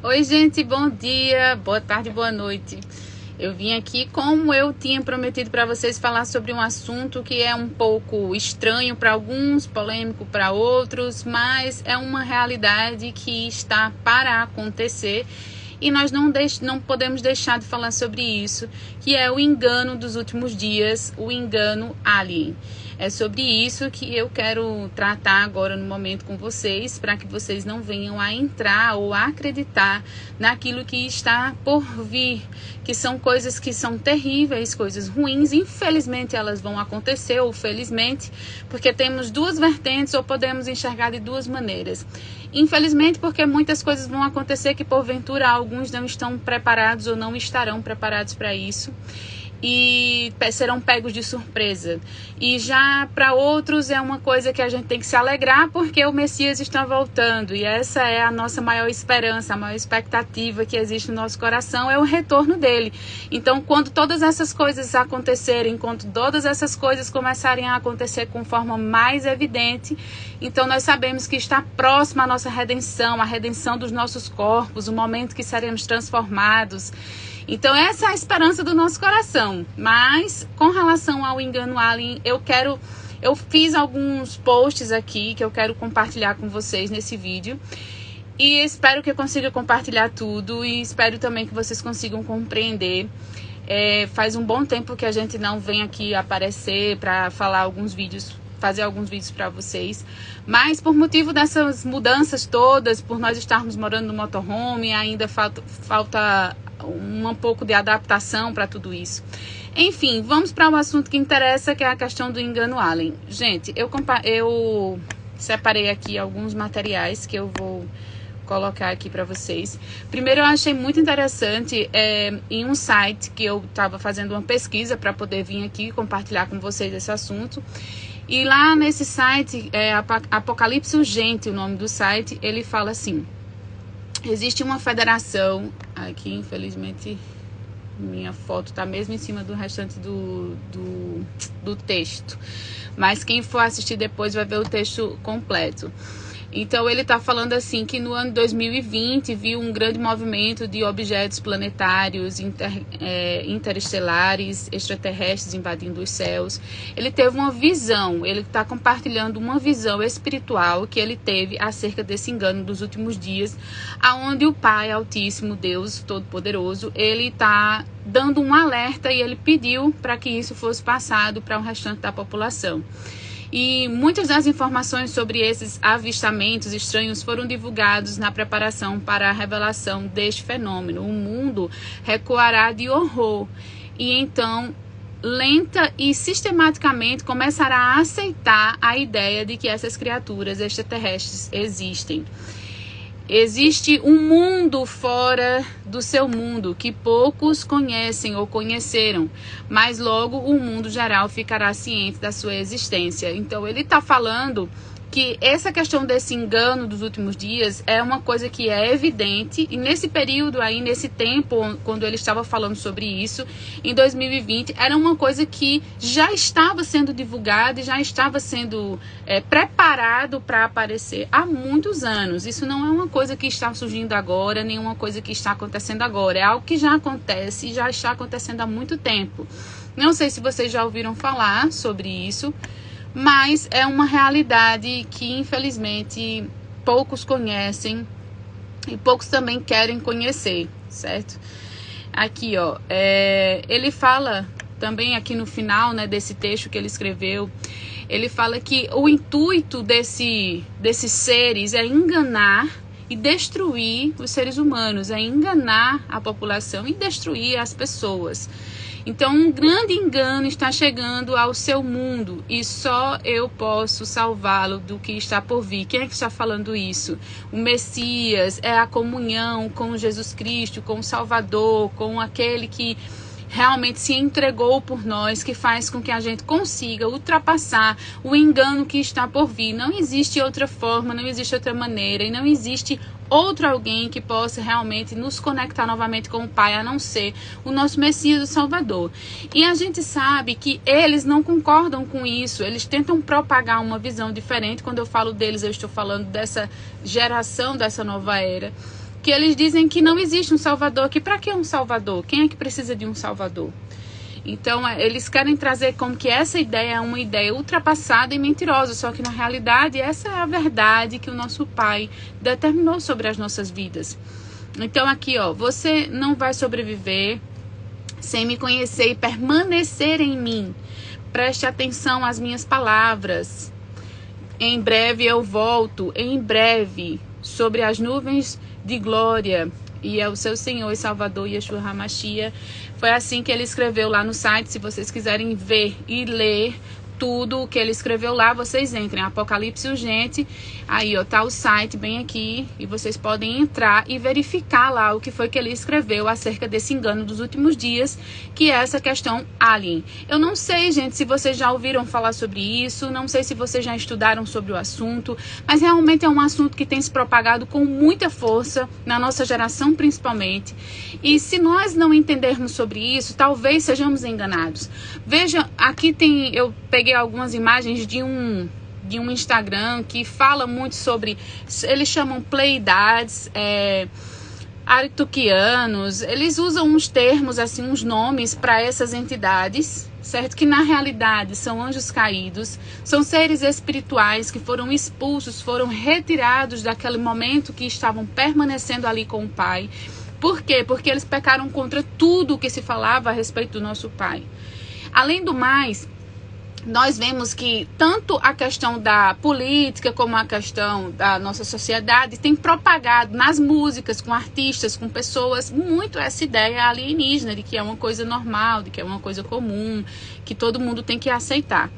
Oi, gente, bom dia, boa tarde, boa noite. Eu vim aqui, como eu tinha prometido para vocês, falar sobre um assunto que é um pouco estranho para alguns, polêmico para outros, mas é uma realidade que está para acontecer e nós não podemos deixar de falar sobre isso, que é o engano dos últimos dias, o engano alien. É sobre isso que eu quero tratar agora no momento com vocês, para que vocês não venham a entrar ou a acreditar naquilo que está por vir, que são coisas que são terríveis, coisas ruins. Infelizmente elas vão acontecer, ou felizmente, porque temos duas vertentes ou podemos enxergar de duas maneiras. Infelizmente, porque muitas coisas vão acontecer que porventura alguns não estão preparados ou não estarão preparados para isso. E serão pegos de surpresa. E já para outros é uma coisa que a gente tem que se alegrar, porque o Messias está voltando, e essa é a nossa maior esperança, a maior expectativa que existe no nosso coração, é o retorno dele. Então, quando todas essas coisas acontecerem, quando todas essas coisas começarem a acontecer com forma mais evidente, então nós sabemos que está próxima a nossa redenção, a redenção dos nossos corpos, o momento que seremos transformados. Então essa é a esperança do nosso coração. Mas com relação ao engano alien, eu fiz alguns posts aqui que eu quero compartilhar com vocês nesse vídeo. E espero que eu consiga compartilhar tudo e espero também que vocês consigam compreender. Faz um bom tempo que a gente não vem aqui aparecer para falar alguns vídeos, fazer alguns vídeos para vocês, mas por motivo dessas mudanças todas, por nós estarmos morando no motorhome, ainda falta um pouco de adaptação para tudo isso. Enfim, vamos para o assunto que interessa, que é a questão do engano alien. Gente, eu separei aqui alguns materiais que eu vou colocar aqui para vocês. Primeiro, eu achei muito interessante em um site que eu estava fazendo uma pesquisa para poder vir aqui compartilhar com vocês esse assunto. E lá nesse site, Apocalipse Urgente, o nome do site, ele fala assim: existe uma federação, aqui infelizmente minha foto está mesmo em cima do restante do texto, mas quem for assistir depois vai ver o texto completo. Então ele está falando assim que no ano 2020 viu um grande movimento de objetos planetários, interestelares, extraterrestres invadindo os céus. Ele teve uma visão, ele está compartilhando uma visão espiritual que ele teve acerca desse engano dos últimos dias, aonde o Pai Altíssimo, Deus Todo-Poderoso, ele está dando um alerta e ele pediu para que isso fosse passado para o restante da população. E muitas das informações sobre esses avistamentos estranhos foram divulgados na preparação para a revelação deste fenômeno. O mundo recuará de horror e então, lenta e sistematicamente, começará a aceitar a ideia de que essas criaturas extraterrestres existem. Existe um mundo fora do seu mundo que poucos conhecem ou conheceram, mas logo o mundo geral ficará ciente da sua existência. Então ele está falando que essa questão desse engano dos últimos dias é uma coisa que é evidente, e nesse período aí, nesse tempo, quando ele estava falando sobre isso, em 2020, era uma coisa que já estava sendo divulgada e já estava sendo preparado para aparecer há muitos anos. Isso não é uma coisa que está surgindo agora, nem uma coisa que está acontecendo agora, é algo que já acontece e já está acontecendo há muito tempo. Não sei se vocês já ouviram falar sobre isso, mas é uma realidade que infelizmente poucos conhecem e poucos também querem conhecer, certo? Aqui, ó, ele fala também aqui no final, né, desse texto que ele escreveu, ele fala que o intuito desses seres é enganar e destruir os seres humanos, é enganar a população e destruir as pessoas. Então, um grande engano está chegando ao seu mundo e só eu posso salvá-lo do que está por vir. Quem é que está falando isso? O Messias, é a comunhão com Jesus Cristo, com o Salvador, com aquele que realmente se entregou por nós, que faz com que a gente consiga ultrapassar o engano que está por vir. Não existe outra forma, não existe outra maneira e não existe outro alguém que possa realmente nos conectar novamente com o Pai, a não ser o nosso Messias, o Salvador. E a gente sabe que eles não concordam com isso, eles tentam propagar uma visão diferente. Quando eu falo deles, eu estou falando dessa geração, dessa nova era. que eles dizem que não existe um Salvador, que para que um Salvador? Quem é que precisa de um Salvador? Então, eles querem trazer como que essa ideia é uma ideia ultrapassada e mentirosa, só que na realidade essa é a verdade que o nosso Pai determinou sobre as nossas vidas. Então aqui, ó, você não vai sobreviver sem me conhecer e permanecer em mim. Preste atenção às minhas palavras. Em breve eu volto, em breve, sobre as nuvens de glória. E é o seu Senhor e Salvador, Yeshua HaMashiach. Foi assim que ele escreveu lá no site. Se vocês quiserem ver e ler tudo o que ele escreveu lá, vocês entrem, Apocalipse Urgente, aí ó, tá o site bem aqui, e vocês podem entrar e verificar lá o que foi que ele escreveu acerca desse engano dos últimos dias, que é essa questão alien. Eu não sei, gente, se vocês já ouviram falar sobre isso, não sei se vocês já estudaram sobre o assunto, mas realmente é um assunto que tem se propagado com muita força, na nossa geração principalmente, e se nós não entendermos sobre isso, talvez sejamos enganados. Veja, aqui tem, eu peguei algumas imagens de um Instagram que fala muito sobre, eles chamam Pleiades, Arcturianos, eles usam uns termos, assim, uns nomes para essas entidades, certo? Que na realidade são anjos caídos, são seres espirituais que foram expulsos, foram retirados daquele momento que estavam permanecendo ali com o Pai. Por quê? Porque eles pecaram contra tudo o que se falava a respeito do nosso Pai. Além do mais, nós vemos que tanto a questão da política como a questão da nossa sociedade tem propagado nas músicas, com artistas, com pessoas, muito essa ideia alienígena de que é uma coisa normal, de que é uma coisa comum, que todo mundo tem que aceitar.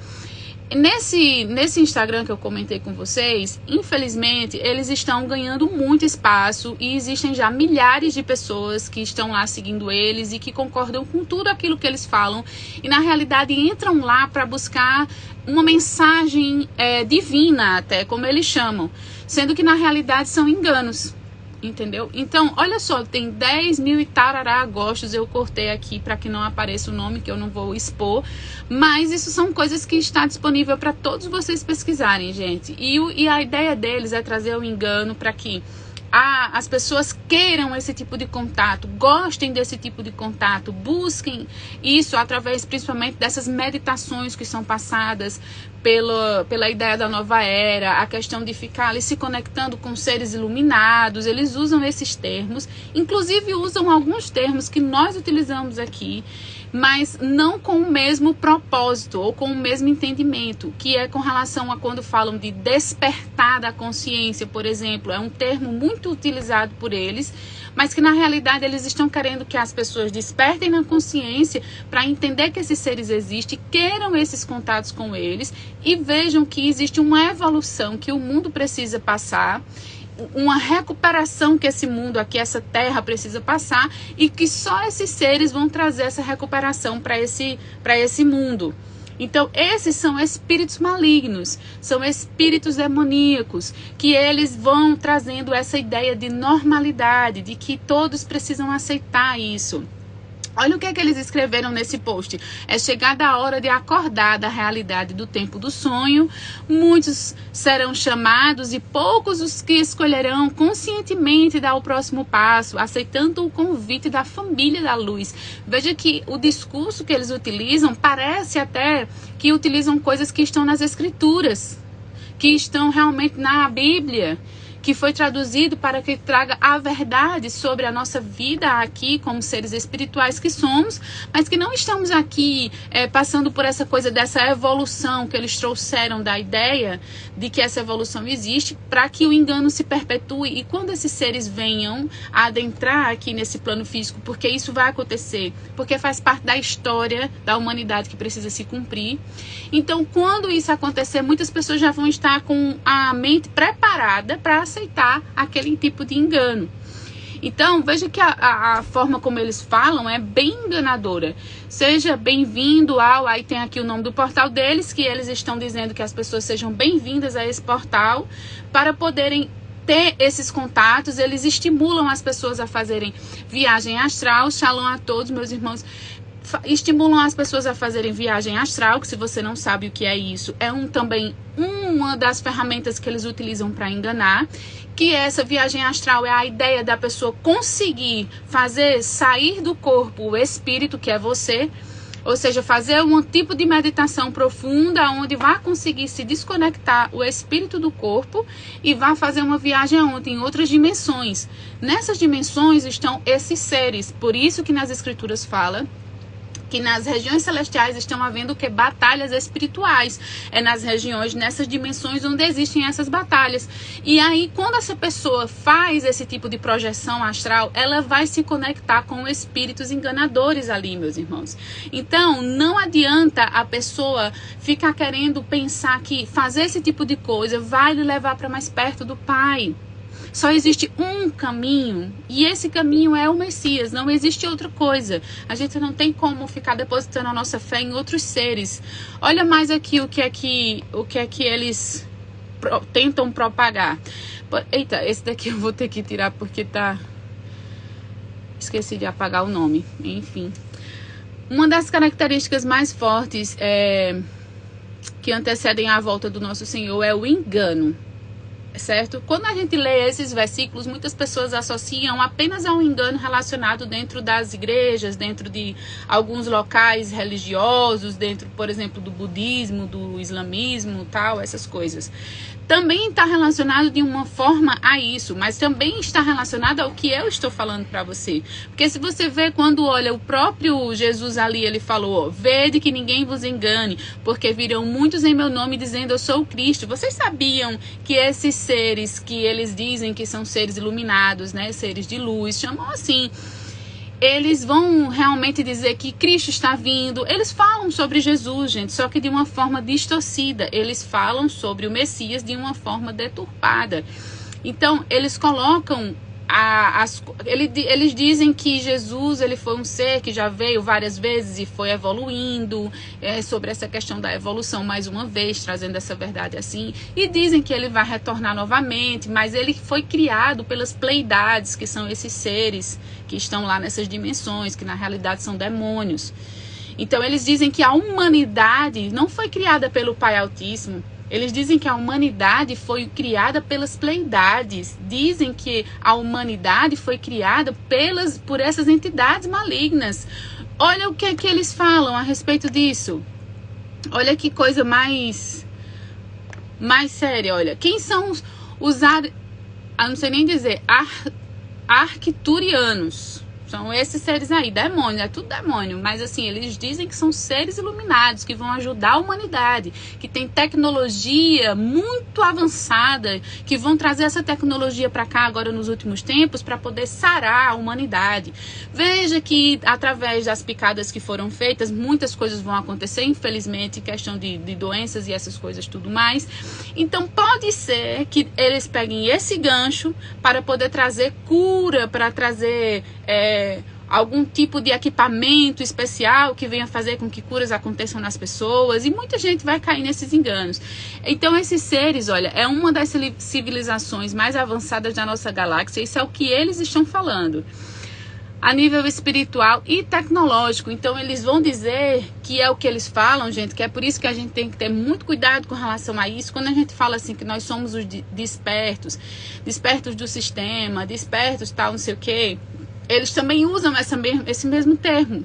Nesse Instagram que eu comentei com vocês, infelizmente, eles estão ganhando muito espaço e existem já milhares de pessoas que estão lá seguindo eles e que concordam com tudo aquilo que eles falam e, na realidade, entram lá para buscar uma mensagem divina, até, como eles chamam, sendo que, na realidade, são enganos. Entendeu? Então, olha só, tem 10 mil e tarará gostos, eu cortei aqui para que não apareça o nome, que eu não vou expor, mas isso são coisas que está disponível para todos vocês pesquisarem, gente, e a ideia deles é trazer o engano para que as pessoas queiram esse tipo de contato, gostem desse tipo de contato, busquem isso através principalmente dessas meditações que são passadas pela ideia da nova era, a questão de ficar ali se conectando com seres iluminados. Eles usam esses termos, inclusive usam alguns termos que nós utilizamos aqui, mas não com o mesmo propósito ou com o mesmo entendimento, que é com relação a quando falam de despertar da consciência, por exemplo. É um termo muito utilizado por eles, mas que na realidade eles estão querendo que as pessoas despertem na consciência para entender que esses seres existem, queiram esses contatos com eles e vejam que existe uma evolução que o mundo precisa passar, uma recuperação que esse mundo aqui, essa terra precisa passar, e que só esses seres vão trazer essa recuperação para esse mundo. Então, esses são espíritos malignos, são espíritos demoníacos, que eles vão trazendo essa ideia de normalidade, de que todos precisam aceitar isso. Olha o que é que eles escreveram nesse post. É chegada a hora de acordar da realidade do tempo do sonho. Muitos serão chamados e poucos os que escolherão conscientemente dar o próximo passo, aceitando o convite da família da luz. Veja que o discurso que eles utilizam parece até que utilizam coisas que estão nas escrituras, que estão realmente na Bíblia, que foi traduzido para que traga a verdade sobre a nossa vida aqui como seres espirituais que somos, mas que não estamos aqui passando por essa coisa dessa evolução que eles trouxeram da ideia de que essa evolução existe para que o engano se perpetue e quando esses seres venham a adentrar aqui nesse plano físico, porque isso vai acontecer, porque faz parte da história da humanidade que precisa se cumprir. Então, quando isso acontecer, muitas pessoas já vão estar com a mente preparada para aceitar aquele tipo de engano. Então, veja que a forma como eles falam é bem enganadora. Seja bem-vindo ao... Aí tem aqui o nome do portal deles, que eles estão dizendo que as pessoas sejam bem-vindas a esse portal para poderem ter esses contatos. Eles estimulam as pessoas a fazerem viagem astral. Shalom a todos, meus irmãos. Estimulam as pessoas a fazerem viagem astral, que se você não sabe o que é isso, é também uma das ferramentas que eles utilizam para enganar, que essa viagem astral é a ideia da pessoa conseguir fazer sair do corpo o espírito, que é você, ou seja, fazer um tipo de meditação profunda onde vai conseguir se desconectar o espírito do corpo e vai fazer uma viagem em outras dimensões. Nessas dimensões estão esses seres, por isso que nas escrituras fala que nas regiões celestiais estão havendo que batalhas espirituais. É nas regiões, nessas dimensões onde existem essas batalhas. E aí, quando essa pessoa faz esse tipo de projeção astral, ela vai se conectar com espíritos enganadores ali, meus irmãos. Então, não adianta a pessoa ficar querendo pensar que fazer esse tipo de coisa vai lhe levar para mais perto do Pai. Só existe um caminho, e esse caminho é o Messias, não existe outra coisa. A gente não tem como ficar depositando a nossa fé em outros seres. Olha mais aqui o que é que eles tentam propagar. Eita, esse daqui eu vou ter que tirar porque tá... Esqueci de apagar o nome, enfim. Uma das características mais fortes que antecedem a volta do nosso Senhor é o engano. Certo? Quando a gente lê esses versículos, muitas pessoas associam apenas a um engano relacionado dentro das igrejas, dentro de alguns locais religiosos, dentro, por exemplo, do budismo, do islamismo, tal, essas coisas. Também está relacionado de uma forma a isso, mas também está relacionado ao que eu estou falando para você. Porque se você vê, quando olha o próprio Jesus ali, ele falou, vede que ninguém vos engane, porque virão muitos em meu nome dizendo eu sou o Cristo. Vocês sabiam que esses seres que eles dizem que são seres iluminados, né, seres de luz, chamam assim, eles vão realmente dizer que Cristo está vindo. Eles falam sobre Jesus, gente, só que de uma forma distorcida. Eles falam sobre o Messias de uma forma deturpada. Então, eles colocam eles dizem que Jesus ele foi um ser que já veio várias vezes e foi evoluindo, sobre essa questão da evolução mais uma vez, trazendo essa verdade assim, e dizem que ele vai retornar novamente, mas ele foi criado pelas Pleiades, que são esses seres que estão lá nessas dimensões, que na realidade são demônios. Então eles dizem que a humanidade não foi criada pelo Pai Altíssimo. Eles dizem que a humanidade foi criada pelas Pleiades. Dizem que a humanidade foi criada por essas entidades malignas. Olha o que é que eles falam a respeito disso. Olha que coisa mais séria. Olha, quem são os não sei nem dizer, arcturianos. São esses seres aí, demônio, é tudo demônio. Mas assim, eles dizem que são seres iluminados, que vão ajudar a humanidade, que tem tecnologia muito avançada, que vão trazer essa tecnologia para cá agora nos últimos tempos, para poder sarar a humanidade. Veja que através das picadas que foram feitas, muitas coisas vão acontecer, infelizmente, questão de doenças e essas coisas tudo mais. Então pode ser que eles peguem esse gancho para poder trazer cura, para trazer... algum tipo de equipamento especial que venha fazer com que curas aconteçam nas pessoas, e muita gente vai cair nesses enganos. Então esses seres, olha, é uma das civilizações mais avançadas da nossa galáxia. Isso é o que eles estão falando a nível espiritual e tecnológico. Então eles vão dizer que é o que eles falam, gente, que é por isso que a gente tem que ter muito cuidado com relação a isso. Quando a gente fala assim que nós somos os despertos do sistema, despertos tal, não sei o quê, eles também usam esse mesmo termo.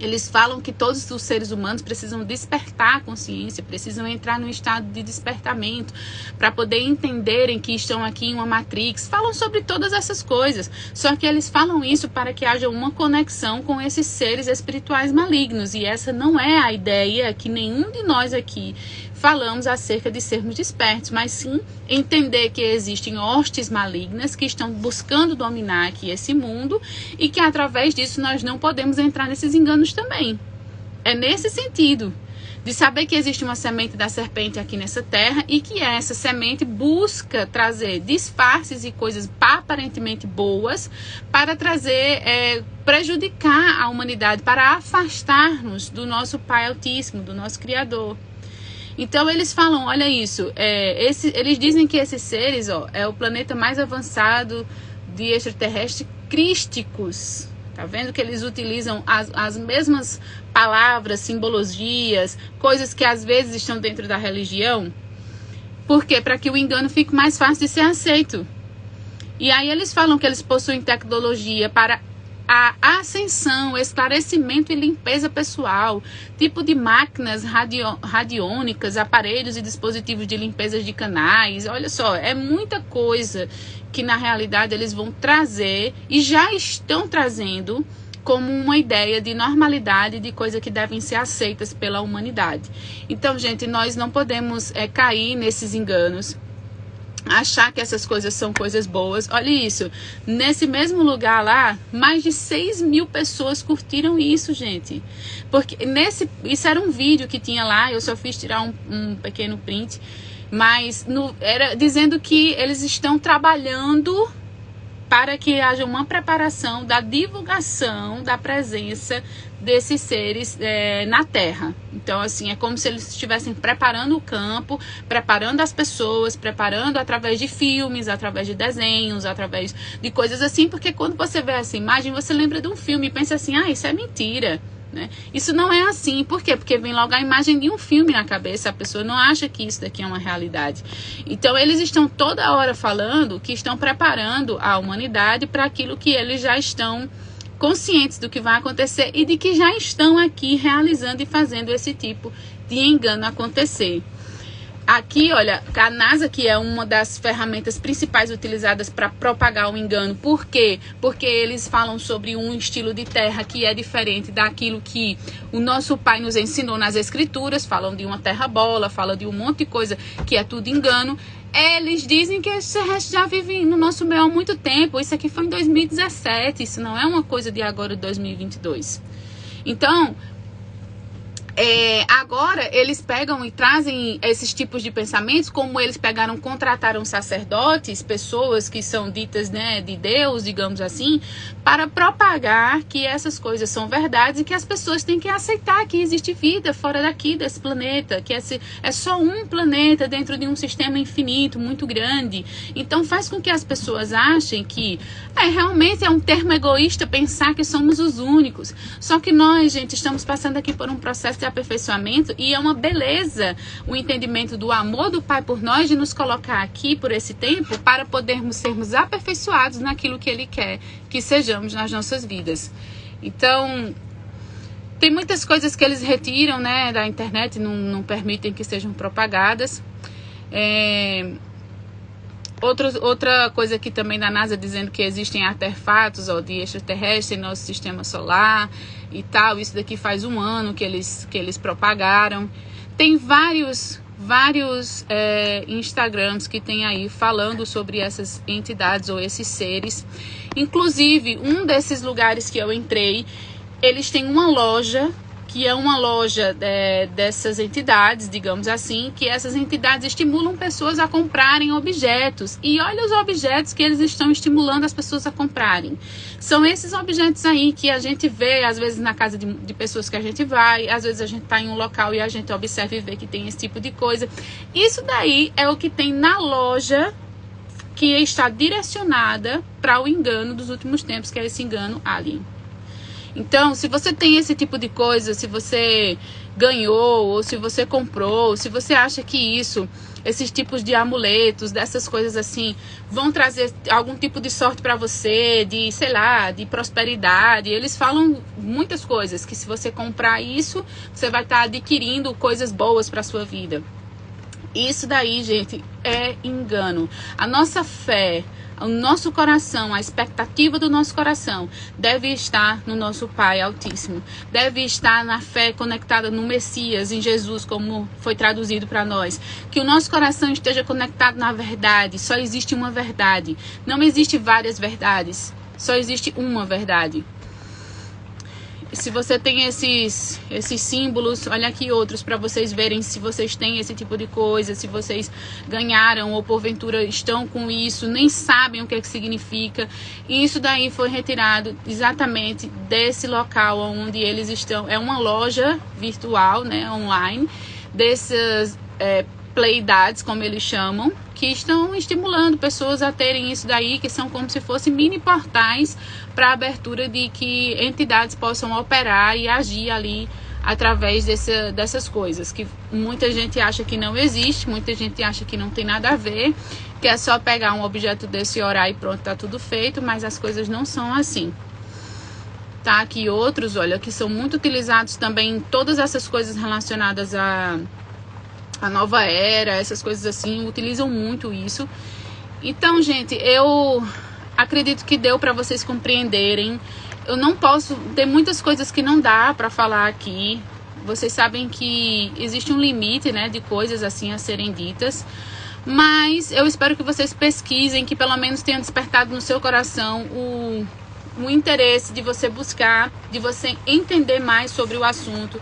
Eles falam que todos os seres humanos precisam despertar a consciência, precisam entrar num estado de despertamento para poder entenderem que estão aqui em uma matrix. Falam sobre todas essas coisas, só que eles falam isso para que haja uma conexão com esses seres espirituais malignos, e essa não é a ideia que nenhum de nós aqui falamos acerca de sermos despertos, mas sim entender que existem hostes malignas que estão buscando dominar aqui esse mundo, e que através disso nós não podemos entrar nesses enganos também. É nesse sentido, de saber que existe uma semente da serpente aqui nessa terra, e que essa semente busca trazer disfarces e coisas aparentemente boas para trazer, prejudicar a humanidade, para afastar-nos do nosso Pai Altíssimo, do nosso Criador. Então eles falam, olha isso, eles dizem que esses seres, é o planeta mais avançado de extraterrestres crísticos. Tá vendo que eles utilizam as mesmas palavras, simbologias, coisas que às vezes estão dentro da religião, Por quê? Para que o engano fique mais fácil de ser aceito. E aí eles falam que eles possuem tecnologia para a ascensão, esclarecimento e limpeza pessoal, tipo de máquinas radiônicas, aparelhos e dispositivos de limpeza de canais. Olha só, é muita coisa que na realidade eles vão trazer e já estão trazendo como uma ideia de normalidade, de coisa que devem ser aceitas pela humanidade. Então, gente, nós não podemos cair nesses enganos, achar que essas coisas são coisas boas. Olha isso, nesse mesmo lugar lá, mais de 6 mil pessoas curtiram isso, gente. Porque isso era um vídeo que tinha lá, eu só fiz tirar um pequeno print, mas era dizendo que eles estão trabalhando para que haja uma preparação da divulgação da presença desses seres na Terra. Então, assim, é como se eles estivessem preparando o campo, preparando as pessoas, preparando através de filmes, através de desenhos, através de coisas assim, porque quando você vê essa imagem, você lembra de um filme e pensa assim, isso é mentira. Né? Isso não é assim. Por quê? Porque vem logo a imagem de um filme na cabeça, a pessoa não acha que isso daqui é uma realidade. Então eles estão toda hora falando que estão preparando a humanidade para aquilo que eles já estão conscientes do que vai acontecer e de que já estão aqui realizando e fazendo esse tipo de engano acontecer. Aqui, olha, a NASA, que é uma das ferramentas principais utilizadas para propagar o engano. Por quê? Porque eles falam sobre um estilo de terra que é diferente daquilo que o nosso pai nos ensinou nas escrituras. Falam de uma terra bola, falam de um monte de coisa que é tudo engano. Eles dizem que esse resto já vive no nosso meio há muito tempo. Isso aqui foi em 2017, isso não é uma coisa de agora, de 2022. Então, agora eles pegam e trazem esses tipos de pensamentos, como eles contrataram sacerdotes, pessoas que são ditas, né, de Deus, digamos assim, para propagar que essas coisas são verdades e que as pessoas têm que aceitar que existe vida fora daqui desse planeta, que é só um planeta dentro de um sistema infinito, muito grande. Então faz com que as pessoas achem que realmente é um termo egoísta pensar que somos os únicos. Só que nós, gente, estamos passando aqui por um processo de aperfeiçoamento e é uma beleza o entendimento do amor do Pai por nós, de nos colocar aqui por esse tempo para podermos sermos aperfeiçoados naquilo que Ele quer que sejamos nas nossas vidas. Então, tem muitas coisas que eles retiram, né, da internet, não permitem que sejam propagadas. Outra coisa aqui também da NASA dizendo que existem artefatos de extraterrestres em nosso sistema solar e tal. Isso daqui faz 1 ano que eles propagaram. Tem vários Instagrams que tem aí falando sobre essas entidades ou esses seres. Inclusive, um desses lugares que eu entrei, eles têm uma loja, que é uma loja dessas entidades, digamos assim, que essas entidades estimulam pessoas a comprarem objetos. E olha os objetos que eles estão estimulando as pessoas a comprarem. São esses objetos aí que a gente vê, às vezes, na casa de pessoas que a gente vai, às vezes a gente está em um local e a gente observa e vê que tem esse tipo de coisa. Isso daí é o que tem na loja que está direcionada para o engano dos últimos tempos, que é esse engano alien. Então, se você tem esse tipo de coisa, se você ganhou, ou se você comprou, se você acha que esses tipos de amuletos, dessas coisas assim, vão trazer algum tipo de sorte para você, de, sei lá, de prosperidade. Eles falam muitas coisas, que se você comprar isso, você vai estar adquirindo coisas boas para sua vida. Isso daí, gente, é engano. A nossa fé, o nosso coração, a expectativa do nosso coração deve estar no nosso Pai Altíssimo. Deve estar na fé conectada no Messias, em Jesus, como foi traduzido para nós. Que o nosso coração esteja conectado na verdade. Só existe uma verdade. Não existe várias verdades. Só existe uma verdade. Se você tem esses símbolos, olha aqui outros para vocês verem se vocês têm esse tipo de coisa, se vocês ganharam ou porventura estão com isso, nem sabem o que é que significa. E isso daí foi retirado exatamente desse local onde eles estão. É uma loja virtual, né, online, dessas pleidades, como eles chamam, que estão estimulando pessoas a terem isso daí, que são como se fossem mini portais para a abertura de que entidades possam operar e agir ali através dessas coisas, que muita gente acha que não existe, muita gente acha que não tem nada a ver, que é só pegar um objeto desse e orar e pronto, tá tudo feito, mas as coisas não são assim. Tá? Aqui outros, olha, que são muito utilizados também em todas essas coisas relacionadas à nova era, essas coisas assim, utilizam muito isso. Então, gente, eu acredito que deu para vocês compreenderem. Eu não posso, tem muitas coisas que não dá para falar aqui. Vocês sabem que existe um limite, né, de coisas assim a serem ditas. Mas eu espero que vocês pesquisem, que pelo menos tenha despertado no seu coração o interesse de você buscar, de você entender mais sobre o assunto.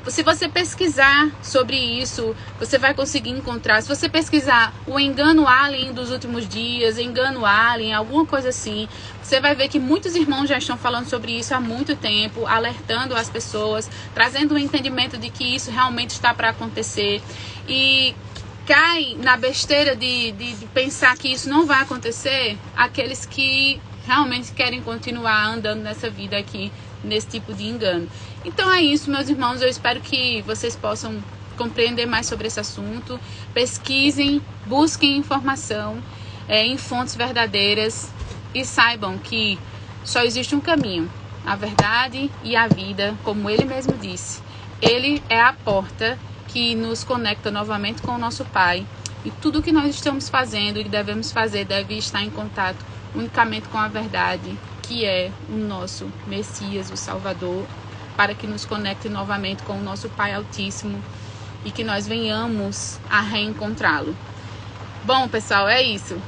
Se você pesquisar sobre isso, você vai conseguir encontrar. Se você pesquisar o engano alien dos últimos dias, engano alien, alguma coisa assim, você vai ver que muitos irmãos já estão falando sobre isso há muito tempo, alertando as pessoas, trazendo um entendimento de que isso realmente está para acontecer. E cai na besteira de pensar que isso não vai acontecer aqueles que realmente querem continuar andando nessa vida aqui, nesse tipo de engano. Então é isso, meus irmãos, eu espero que vocês possam compreender mais sobre esse assunto, pesquisem, busquem informação em fontes verdadeiras e saibam que só existe um caminho, a verdade e a vida, como ele mesmo disse. Ele é a porta que nos conecta novamente com o nosso Pai, e tudo que nós estamos fazendo e devemos fazer deve estar em contato unicamente com a verdade, que é o nosso Messias, o Salvador, para que nos conecte novamente com o nosso Pai Altíssimo e que nós venhamos a reencontrá-lo. Bom, pessoal, é isso.